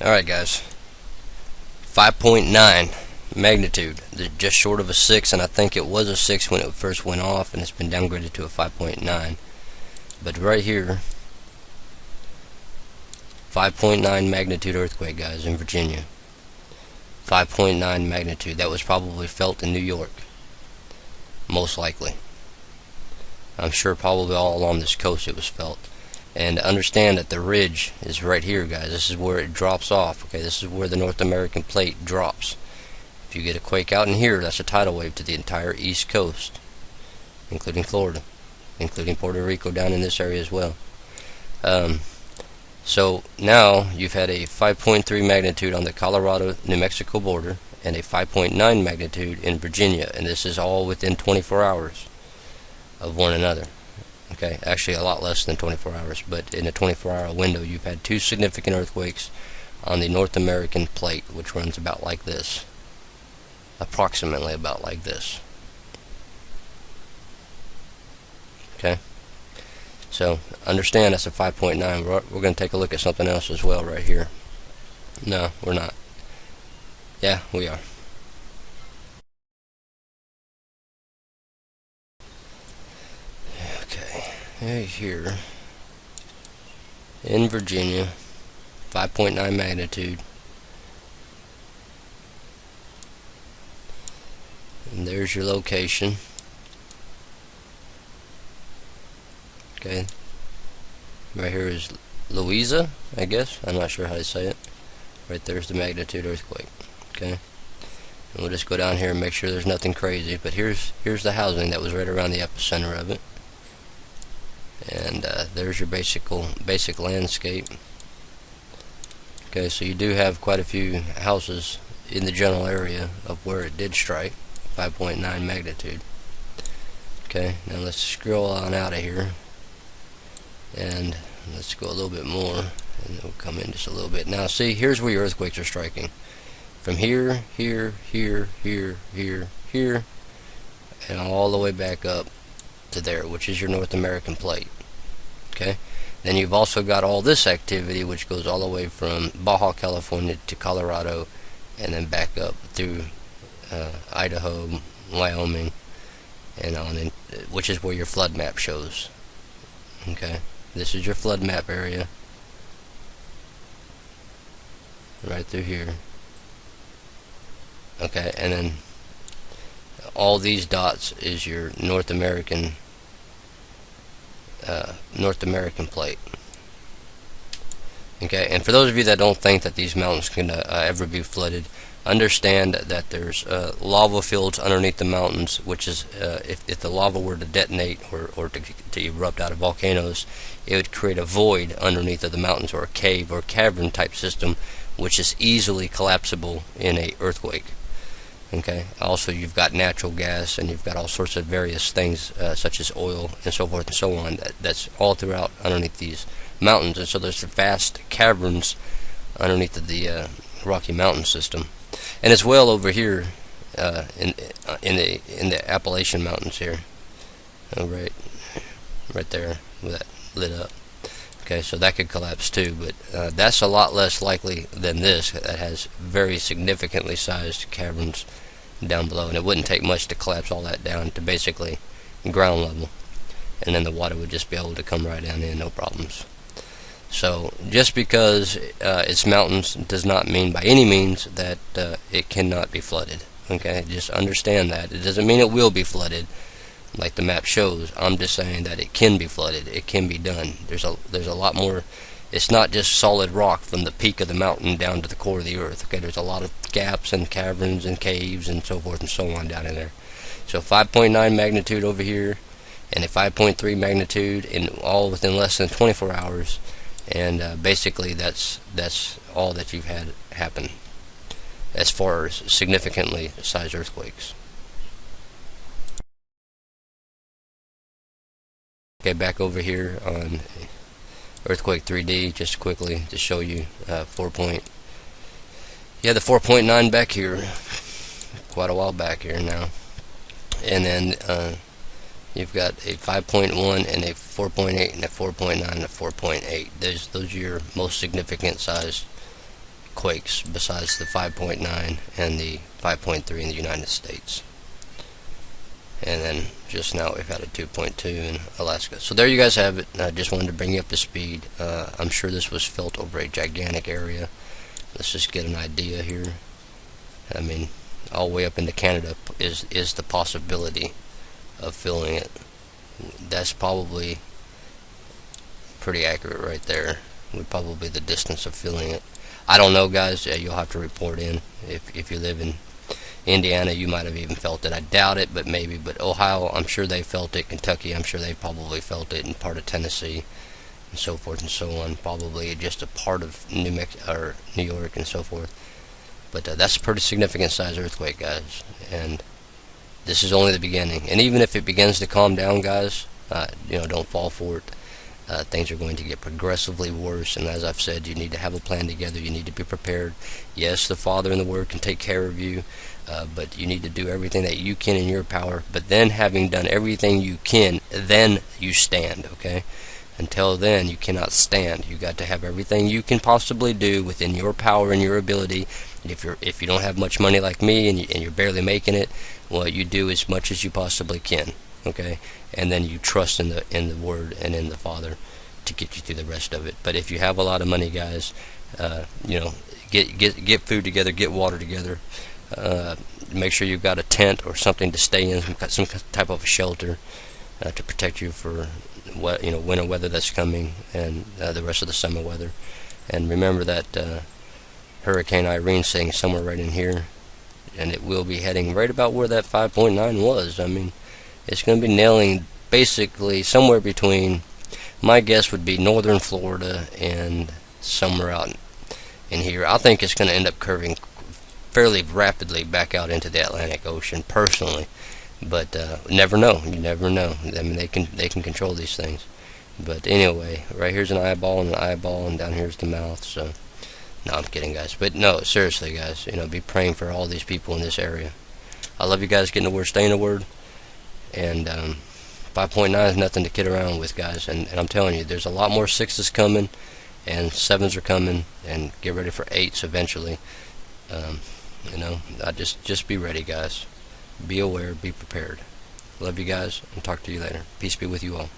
Alright guys, 5.9 magnitude, just short of a 6, and I think it was a 6 when it first went off, and it's been downgraded to a 5.9. But right here, 5.9 magnitude earthquake, guys, in Virginia. 5.9 magnitude. That was probably felt in New York, most likely. I'm sure probably all along this coast it was felt. And understand that the ridge is right here, guys. This is where it drops off. Okay, this is where the North American plate drops. If you get a quake out in here, that's a tidal wave to the entire East Coast, including Florida, including Puerto Rico down in this area as well. So now you've had a 5.3 magnitude on the Colorado-New Mexico border and a 5.9 magnitude in Virginia, and this is all within 24 hours of one another. Okay, actually a lot less than 24 hours, but in a 24-hour window you've had two significant earthquakes on the North American plate, which runs about like this, approximately about like this. Okay, so understand that's a 5.9. We're going to take a look at something else as well right here. No, we're not. Yeah, we are. Right here in Virginia, 5.9 magnitude, and there's your location. Okay, right here is Louisa, I guess. I'm not sure how to say it. Right there's the magnitude earthquake. Okay, and we'll just go down here and make sure there's nothing crazy. But here's the housing that was right around the epicenter of it. And there's your basic landscape. Okay, so you do have quite a few houses in the general area of where it did strike, 5.9 magnitude. Okay, now let's scroll on out of here, and let's go a little bit more, and we'll come in just a little bit. Now see, here's where your earthquakes are striking. From here, here, here, here, here, here, and all the way back up to there, which is your North American plate. Okay, then you've also got all this activity which goes all the way from Baja California to Colorado, and then back up through Idaho, Wyoming, and on in, which is where your flood map shows. Okay, this is your flood map area right through here. Okay, and then all these dots is your North American plate. Okay, and for those of you that don't think that these mountains can ever be flooded, understand that there's lava fields underneath the mountains, which is if the lava were to detonate or to erupt out of volcanoes, it would create a void underneath of the mountains, or a cave or cavern type system, which is easily collapsible in a earthquake. Okay, also you've got natural gas, and you've got all sorts of various things such as oil and so forth and so on that's all throughout underneath these mountains. And so there's vast caverns underneath the Rocky Mountain system, and as well over here in the Appalachian Mountains here, right there with that lit up. Okay, so that could collapse too, but that's a lot less likely than this, that has very significantly sized caverns down below, and it wouldn't take much to collapse all that down to basically ground level, and then the water would just be able to come right down in, no problems. So just because it's mountains does not mean by any means that it cannot be flooded. Okay, just understand that. It doesn't mean it will be flooded like the map shows. I'm just saying that it can be flooded. It can be done. There's a lot more. It's not just solid rock from the peak of the mountain down to the core of the earth. Okay, there's a lot of gaps and caverns and caves and so forth and so on down in there. So 5.9 magnitude over here, and a 5.3 magnitude, in all within less than 24 hours, and basically that's all that you've had happen as far as significantly sized earthquakes. Okay, back over here on Earthquake 3D, just quickly to show you the 4.9 back here, quite a while back here now, and then you've got a 5.1 and a 4.8 and a 4.9 and a 4.8. Those are your most significant sized quakes besides the 5.9 and the 5.3 in the United States. And then just now we've had a 2.2 in Alaska. So there you guys have it. I just wanted to bring you up to speed. I'm sure this was felt over a gigantic area. Let's just get an idea here. I mean, all the way up into Canada is the possibility of feeling it. That's probably pretty accurate right there. Would probably the distance of feeling it. I don't know, guys. You'll have to report in. If you live in Indiana, you might have even felt it. I doubt it, but maybe. But Ohio, I'm sure they felt it. Kentucky, I'm sure they probably felt it. And part of Tennessee, and so forth and so on. Probably just a part of New York and so forth. But that's a pretty significant size earthquake, guys. And this is only the beginning. And even if it begins to calm down, guys, don't fall for it. Things are going to get progressively worse, and as I've said, you need to have a plan together. You need to be prepared. Yes, the Father and the Word can take care of you, but you need to do everything that you can in your power. But then, having done everything you can, then you stand, okay? Until then, you cannot stand. You got to have everything you can possibly do within your power and your ability. If you don't have much money like me and you're barely making it, well, you do as much as you possibly can. Okay, and then you trust in the Word and in the Father to get you through the rest of it. But if you have a lot of money, guys, get food together, get water together. Make sure you've got a tent or something to stay in, some type of shelter to protect you for winter weather that's coming and the rest of the summer weather. And remember that Hurricane Irene sitting somewhere right in here, and it will be heading right about where that 5.9 was. I mean, it's going to be nailing basically somewhere between, my guess would be northern Florida and somewhere out in here. I think it's going to end up curving fairly rapidly back out into the Atlantic Ocean, personally. But never know. You never know. I mean, they can control these things. But anyway, right here's an eyeball and an eyeball, and down here's the mouth. So, no, I'm kidding, guys. But no, seriously, guys. Be praying for all these people in this area. I love you guys. Getting the Word, stay in the Word. And 5.9 is nothing to kid around with, guys. And I'm telling you, there's a lot more 6s coming, and 7s are coming, and get ready for 8s eventually. Just be ready, guys. Be aware, be prepared. Love you guys, and talk to you later. Peace be with you all.